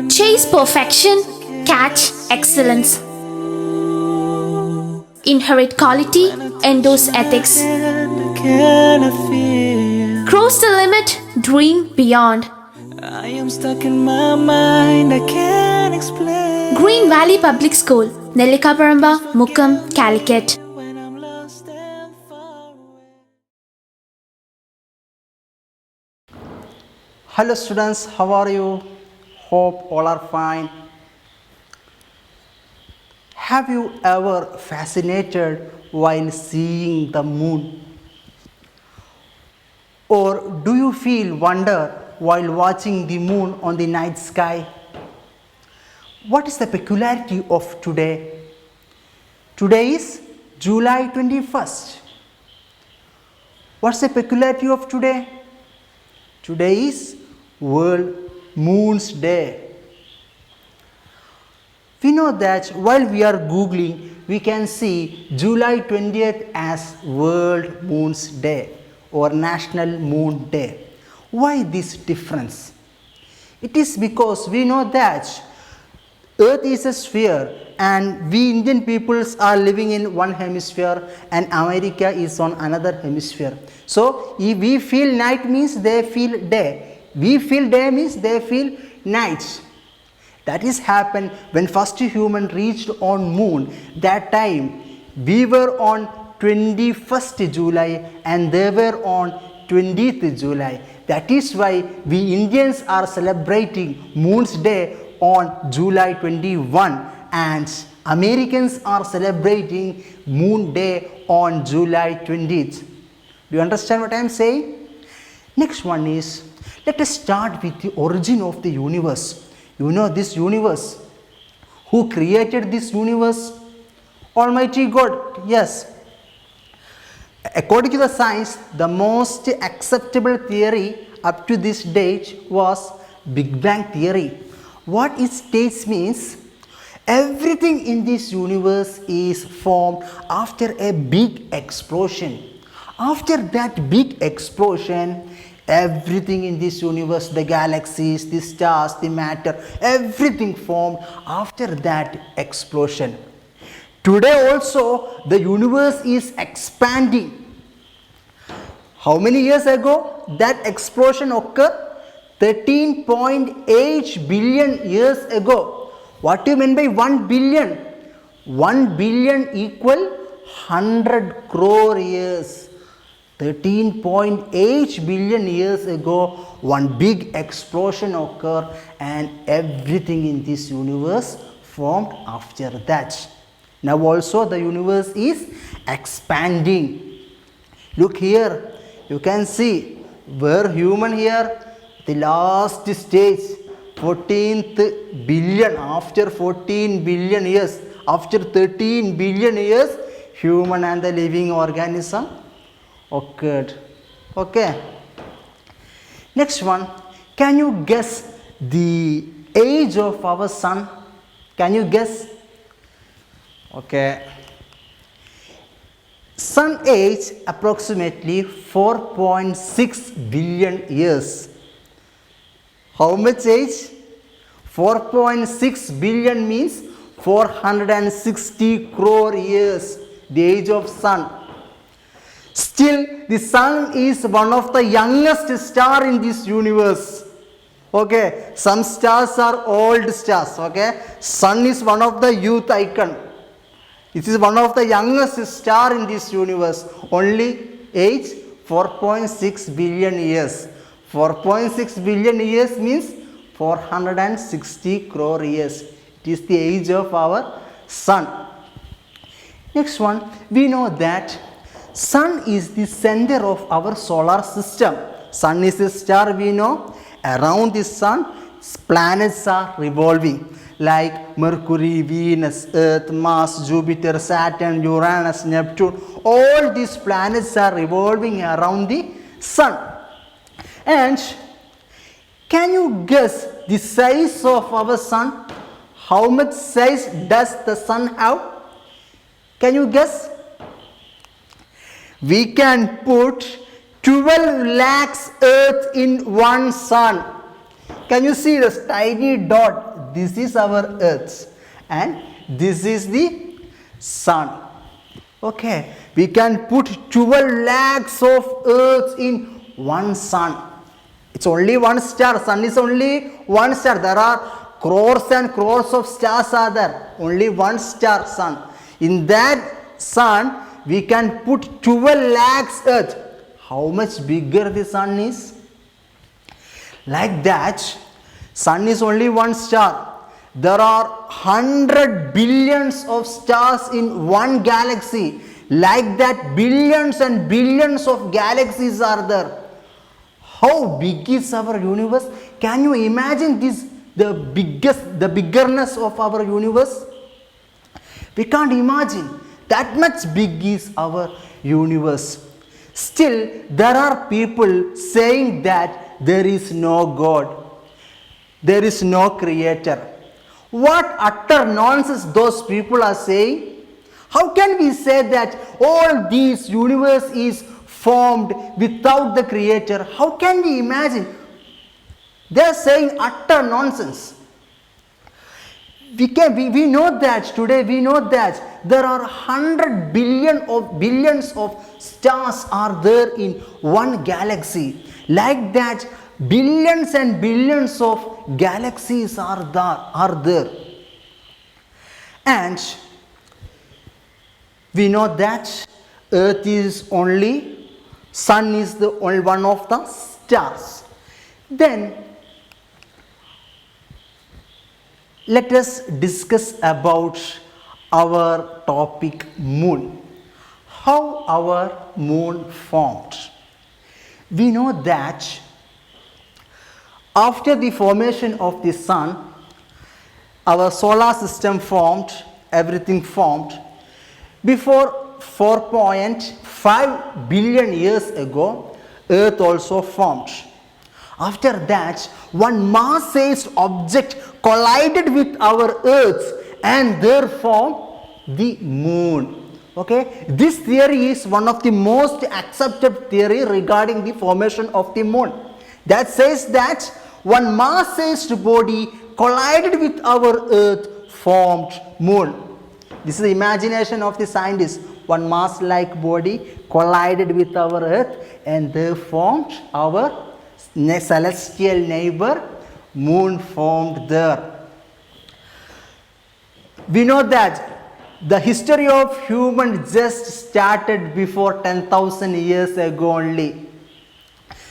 Chase perfection, catch excellence. Inherit quality, endorse ethics. Cross the limit, dream beyond. I am stuck in my mind, I can't explain. Green Valley Public School, Nellikaparamba, Mukkam, Calicut. When I'm lost and far away. Hello students, how are you? Hope all are fine. Have you ever fascinated while seeing the moon? Or do you feel wonder while watching the moon on the night sky? What is the peculiarity of today? Today is July 21st. What's the peculiarity of today? Today is World Moon's Day. We know that while we are googling, we can see July 20th as World Moon's Day or National Moon Day. Why this difference? It is because we know that Earth is a sphere and we Indian peoples are living in one hemisphere and America is on another hemisphere. So if we feel night means they feel day. We feel day means they feel night. That is happened when first human reached on moon. That time we were on 21st July and they were on 20th July. That is why we Indians are celebrating Moon's Day on July 21 and Americans are celebrating Moon Day on July 20th. Do you understand what I am saying? Next one is, let us start with the origin of the universe. You know this universe. Who created this universe? Almighty God. Yes. According to the science, the most acceptable theory up to this date was Big Bang theory. What it states means everything in this universe is formed after a big explosion. After that big explosion, everything in this universe, the galaxies, the stars, the matter, everything formed after that explosion. Today also the universe is expanding. How many years ago that explosion occurred? 13.8 billion years ago. What do you mean by 1 billion? 1 billion equal 100 crore years. 13.8 billion years ago, one big explosion occurred and everything in this universe formed after that. Now also the universe is expanding. Look here, you can see where human here, the last stage, 14th billion, after 14 billion years, after 13 billion years, human and the living organism occurred. Okay. Next one, can you guess the age of our sun? Can you guess? Okay. Sun age approximately 4.6 billion years. How much age? 4.6 billion means 460 crore years, the age of sun. Still, the sun is one of the youngest star in this universe. Okay, some stars are old stars. Okay, sun is one of the youth icon. It is one of the youngest star in this universe. Only age 4.6 billion years. 4.6 billion years means 460 crore years. It is the age of our sun. Next one, we know that sun is the center of our solar system. Sun is a star, we know. Around the sun, planets are revolving like Mercury, Venus, Earth, Mars, Jupiter, Saturn, Uranus, Neptune. All these planets are revolving around the sun. And can you guess the size of our sun? How much size does the sun have? Can you guess? We can put 12 lakhs Earth in one sun. Can you see this tiny dot? This is our earth and this is the sun. Okay, we can put 12 lakhs of earths in one sun. It's only one star. Sun is only one star. There are crores and crores of stars are there. Only one star, sun. In that sun, we can put 12 lakhs earth. How much bigger the sun is? Like that, sun is only one star. There are 100 billions of stars in one galaxy. Like that, billions and billions of galaxies are there. How big is our universe? Can you imagine this, the biggerness of our universe? We can't imagine. That much big is our universe. Still, there are people saying that there is no God. There is no creator. What utter nonsense those people are saying? How can we say that all this universe is formed without the creator? How can we imagine? They are saying utter nonsense. We know that today, we know that there are 100 billions of stars are there in one galaxy. Like that, billions and billions of galaxies are there. And we know that earth is only, sun is the only one of the stars. Then let us discuss about our topic moon. How our moon formed. We know that after the formation of the sun, our solar system formed, everything formed. Before 4.5 billion years ago, earth also formed. After that, one mass-sized object collided with our earth and therefore the moon. Okay, this theory is one of the most accepted theory regarding the formation of the moon. That says that one mass-sized body collided with our earth formed moon. This is the imagination of the scientists. One mass-like body collided with our earth and they formed our celestial neighbor, moon formed there. We know that the history of human just started before 10,000 years ago only.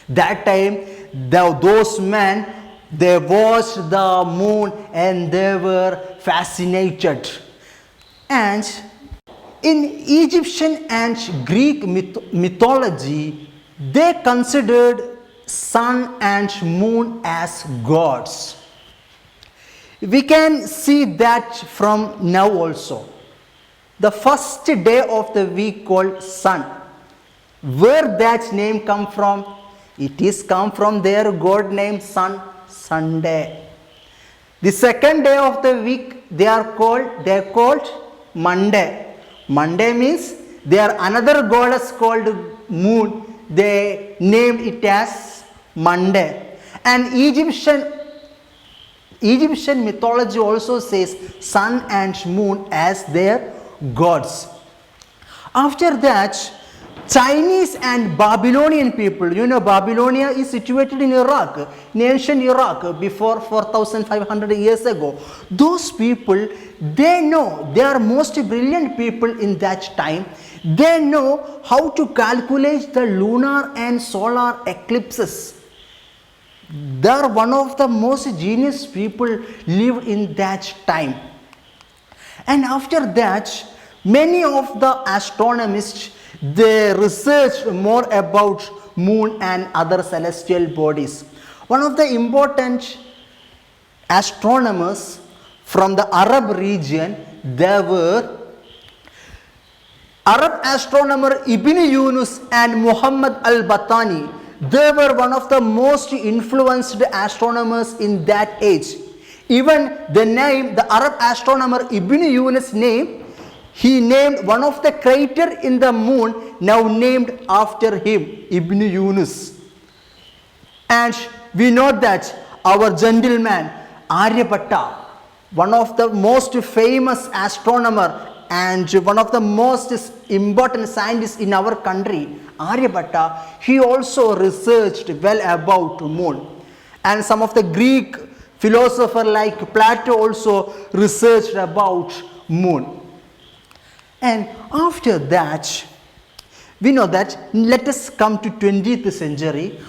That time, those men, they watched the moon and they were fascinated. And in Egyptian and Greek mythology, they considered sun and moon as gods. We can see that from now also. The first day of the week called sun. Where that name come from? It is come from their god named Sun, Sunday. The second day of the week they are called Monday. Monday means they are another goddess called moon. They named it as Monday. And Egyptian mythology also says sun and moon as their gods. After that, Chinese and Babylonian people, you know, Babylonia is situated in Iraq, in ancient Iraq, before 4,500 years ago. Those people, they know, they are most brilliant people in that time. They know how to calculate the lunar and solar eclipses. They are one of the most genius people lived in that time. And after that, many of the astronomists, they researched more about moon and other celestial bodies. One of the important astronomers from the Arab region, they were Arab astronomer Ibn Yunus and Muhammad al-Battani. They were one of the most influenced astronomers in that age. Even the name, the Arab astronomer Ibn Yunus name, he named one of the crater in the moon now named after him, Ibn Yunus. And we know that our gentleman Aryabhatta, one of the most famous astronomer and one of the most important scientists in our country, Aryabhatta, he also researched well about moon. And some of the Greek philosophers like Plato also researched about moon. And after that, we know that, let us come to 20th century.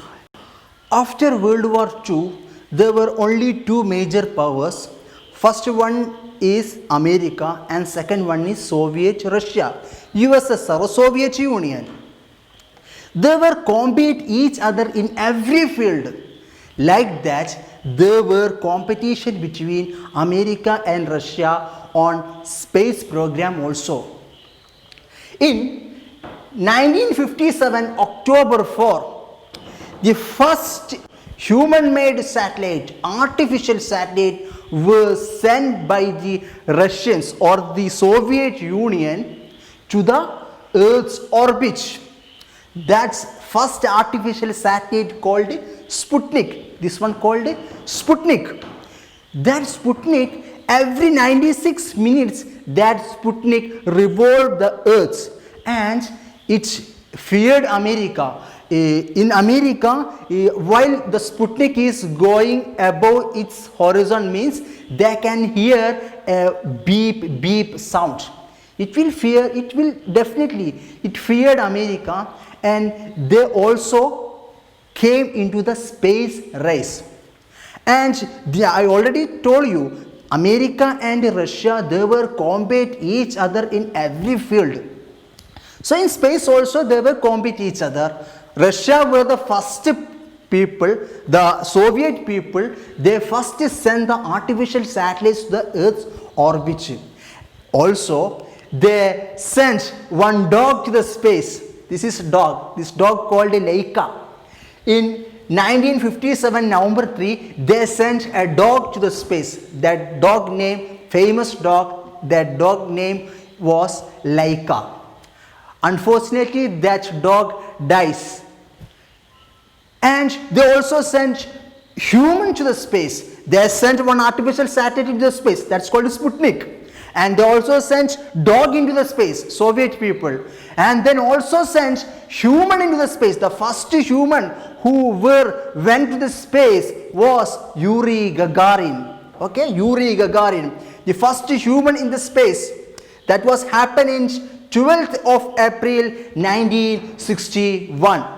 After World War II, there were only two major powers. First one is America and second one is Soviet Russia, USSR or Soviet Union. They were compete each other in every field. Like that, there were competition between America and Russia on space program also. In 1957, October 4, the first human-made satellite, artificial satellite, was sent by the Russians or the Soviet Union to the Earth's orbit. That's first artificial satellite called Sputnik. This one called Sputnik. That Sputnik, every 96 minutes, that Sputnik revolved the Earth and it feared America. In America, while the Sputnik is going above its horizon, means they can hear a beep beep sound. It will feared America, and they also came into the space race. And I already told you, America and Russia, they were compete each other in every field. So in space also they were compete each other. Russia were the first people, the Soviet people, they first sent the artificial satellites to the Earth's orbit. Also, they sent one dog to the space. This is dog. This dog called Laika. In 1957 November 3, they sent a dog to the space. That dog name, famous dog, that dog name was Laika. Unfortunately, that dog dies. And they also sent human to the space. They sent one artificial satellite into the space. That's called Sputnik. And they also sent dog into the space, Soviet people. And then also sent human into the space. The first human who went to the space was Yuri Gagarin. Okay, Yuri Gagarin. The first human in the space. That was happening 12th of April 1961.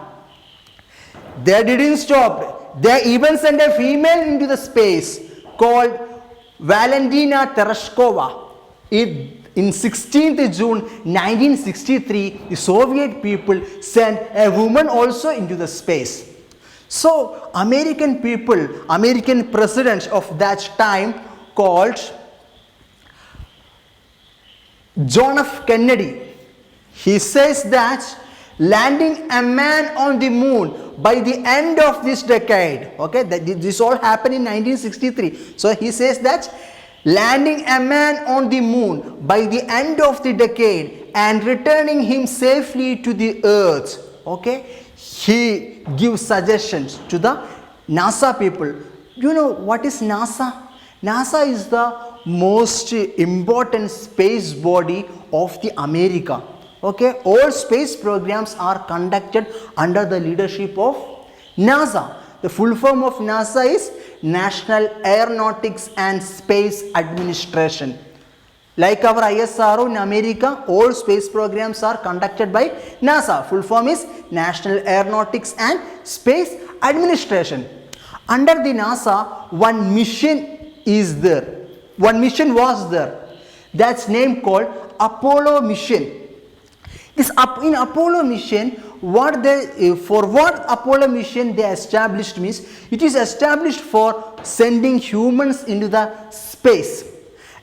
They didn't stop. They even sent a female into the space called Valentina Tereshkova. In 16th June 1963, the Soviet people sent a woman also into the space. So American people, American president of that time called John F. Kennedy, he says that landing a man on the moon by the end of this decade, okay, this all happened in 1963. So he says that landing a man on the moon by the end of the decade and returning him safely to the earth, okay, he gives suggestions to the NASA people. You know what is NASA? NASA is the most important space body of the America. Okay, all space programs are conducted under the leadership of NASA. The full form of NASA is National Aeronautics and Space Administration. Like our ISRO in America, all space programs are conducted by NASA. Full form is National Aeronautics and Space Administration. Under the NASA, one mission is there. One mission was there. That's name called Apollo mission. In Apollo mission, for what Apollo mission they established means, it is established for sending humans into the space.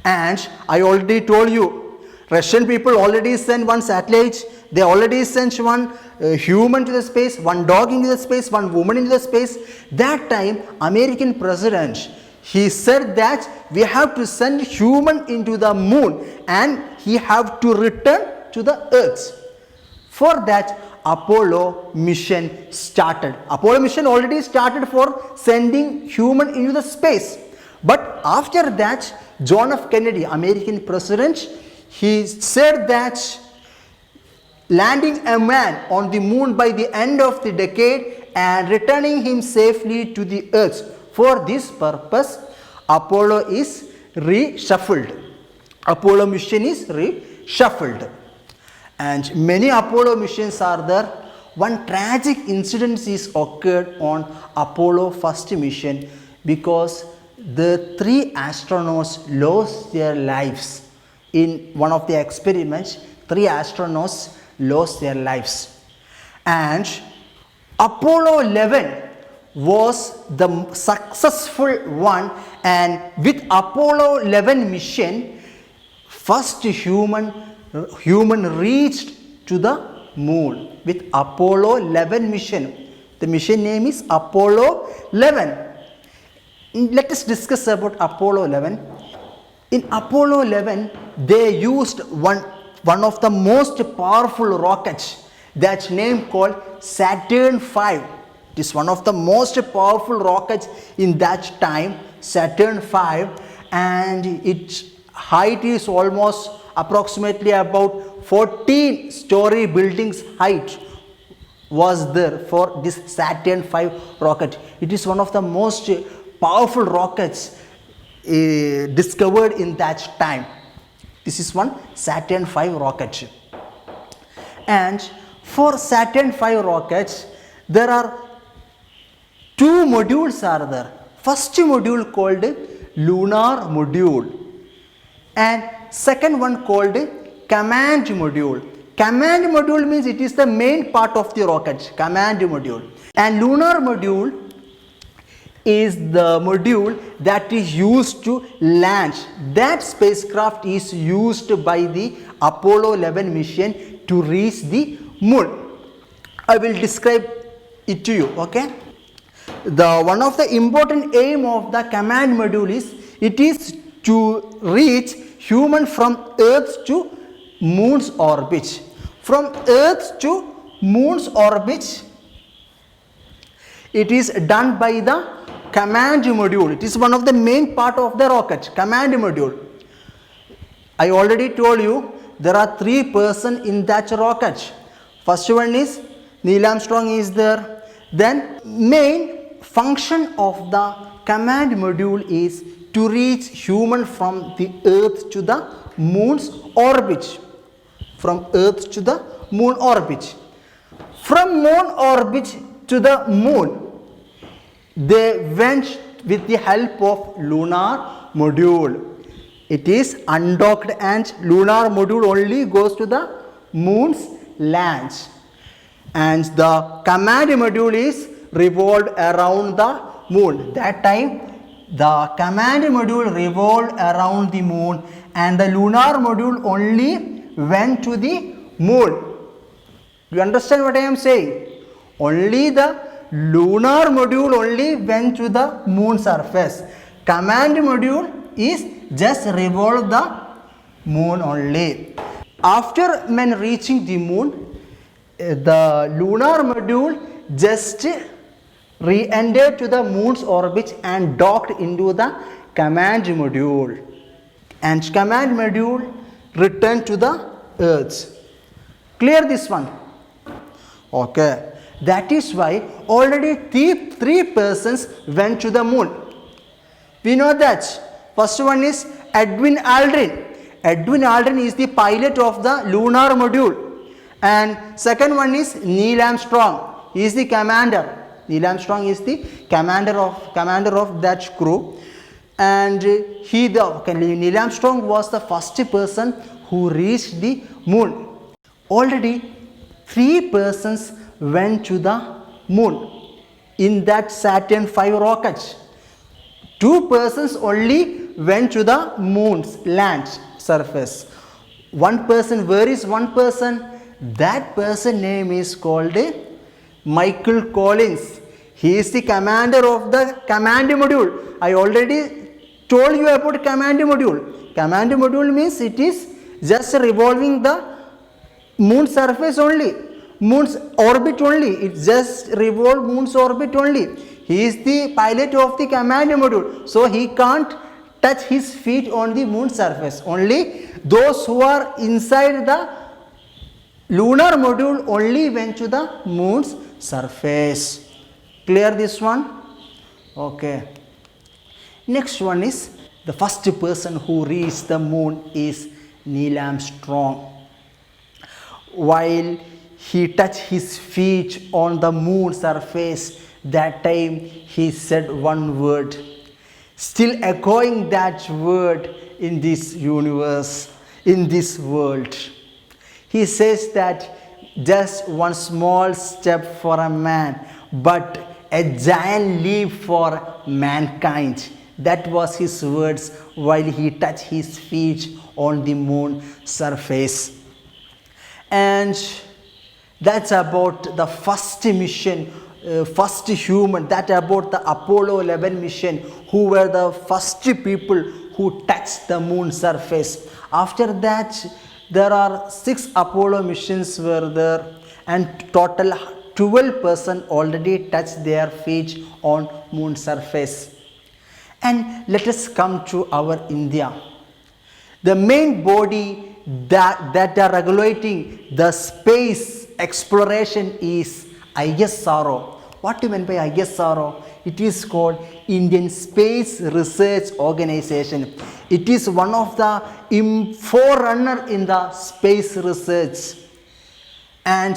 And I already told you, Russian people already sent one satellite, they already sent one human to the space, one dog into the space, one woman into the space. That time, American president, he said that we have to send human into the moon and he have to return to the earth. For that, Apollo mission started. Apollo mission already started for sending human into the space. But after that, John F. Kennedy, American president, he said that landing a man on the moon by the end of the decade and returning him safely to the earth. For this purpose, Apollo is reshuffled. Apollo mission is reshuffled. And many Apollo missions are there. One tragic incident is occurred on Apollo first mission because the 3 astronauts lost their lives. In one of the experiments, 3 astronauts lost their lives. And Apollo 11 was the successful one, and with Apollo 11 mission, first human reached to the moon with Apollo 11 mission. The mission name is Apollo 11. Let us discuss about Apollo 11. In Apollo 11, they used one of the most powerful rockets, that's name called Saturn V. It is one of the most powerful rockets in that time, Saturn V, and its height is almost approximately about 14-story buildings height was there for this Saturn V rocket. It is one of the most powerful rockets discovered in that time. This is one Saturn V rocket. And for Saturn V rockets, there are 2 modules are there. First module called lunar module and second one called command module. Command module means it is the main part of the rocket, command module. And lunar module is the module that is used to launch. That spacecraft is used by the Apollo 11 mission to reach the moon. I will describe it to you, okay? One of the important aim of the command module is it is to reach human from Earth to moon's orbit. From Earth to moon's orbit, it is done by the command module. It is one of the main part of the rocket, command module. I already told you there are 3 persons in that rocket. First one is Neil Armstrong is there. Then main function of the command module is to reach human from the Earth to the moon's orbit. From Earth to the moon orbit. From moon orbit to the moon, they went with the help of lunar module. It is undocked and lunar module only goes to the moon's launch. And the command module is revolved around the moon. That time the command module revolved around the moon and the lunar module only went to the moon. You understand what I am saying? Only the lunar module only went to the moon surface. Command module is just revolve the moon only. After men reaching the moon, the lunar module just re-entered to the moon's orbit and docked into the command module. And command module returned to the earth. Clear this one? Okay. That is why already 3 persons went to the moon. We know that. First one is Edwin Aldrin. Edwin Aldrin is the pilot of the lunar module. And second one is Neil Armstrong. He is the commander. Neil Armstrong is the commander of that crew. And Neil Armstrong was the first person who reached the moon. Already 3 persons went to the moon in that Saturn V rocket. 2 persons only went to the moon's land surface. 1 person, where is 1 person? That person name is called Michael Collins. He is the commander of the command module. I already told you about command module. Command module means it is just revolving the moon surface only. moon's orbit only. It just revolve moon's orbit only. He is the pilot of the command module, so he can't touch his feet on the moon surface. Only those who are inside the lunar module only went to the moon's surface. Clear this one? Okay. Next one is the first person who reached the moon is Neil Armstrong. While he touched his feet on the moon surface, that time he said one word, still echoing that word in this universe, in this world. He says that just one small step for a man, but a giant leap for mankind. That was his words while he touched his feet on the moon surface. And that's about the first mission, first human, that about the Apollo 11 mission, who were the first people who touched the moon surface. After that, there are 6 Apollo missions were there, and total 12 persons already touched their feet on moon surface. And let us come to our India. The main body that are regulating the space exploration is ISRO. What do you mean by ISRO? It is called Indian Space Research Organization. It is one of the forerunner in the space research. And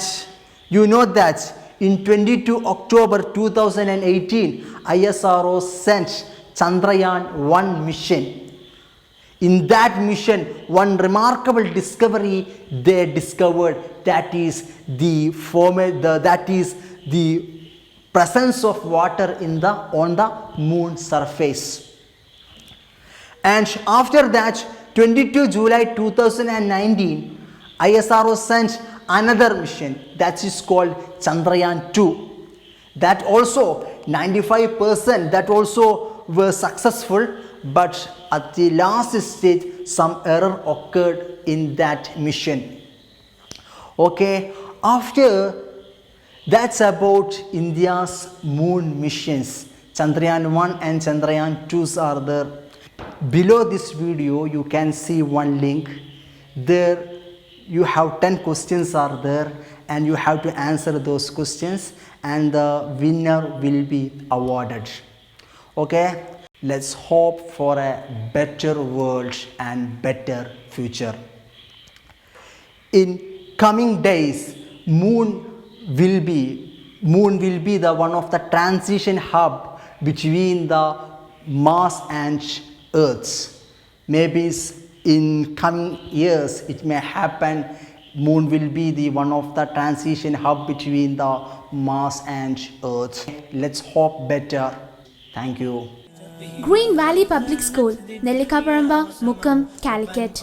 you know that in 22 October 2018, ISRO sent Chandrayaan-1 mission. In that mission, one remarkable discovery they discovered, that is the presence of water on the moon surface. And after that, 22 July 2019, ISRO sent another mission that is called Chandrayaan-2. That also 95% that also were successful, but at the last stage some error occurred in that mission. Okay, after that's about India's moon missions. Chandrayaan-1 and Chandrayaan-2 are there. Below this video you can see one link. There you have 10 questions are there, and you have to answer those questions, and the winner will be awarded. Okay, let's hope for a better world and better future. In coming days, moon will be the one of the transition hub between the Mars and Earth. Maybe in coming years it may happen, moon will be the one of the transition hub between the Mars and Earth. Let's hope better. Thank you. Green Valley Public School, Nellikaparamba, Mukkam, Calicut.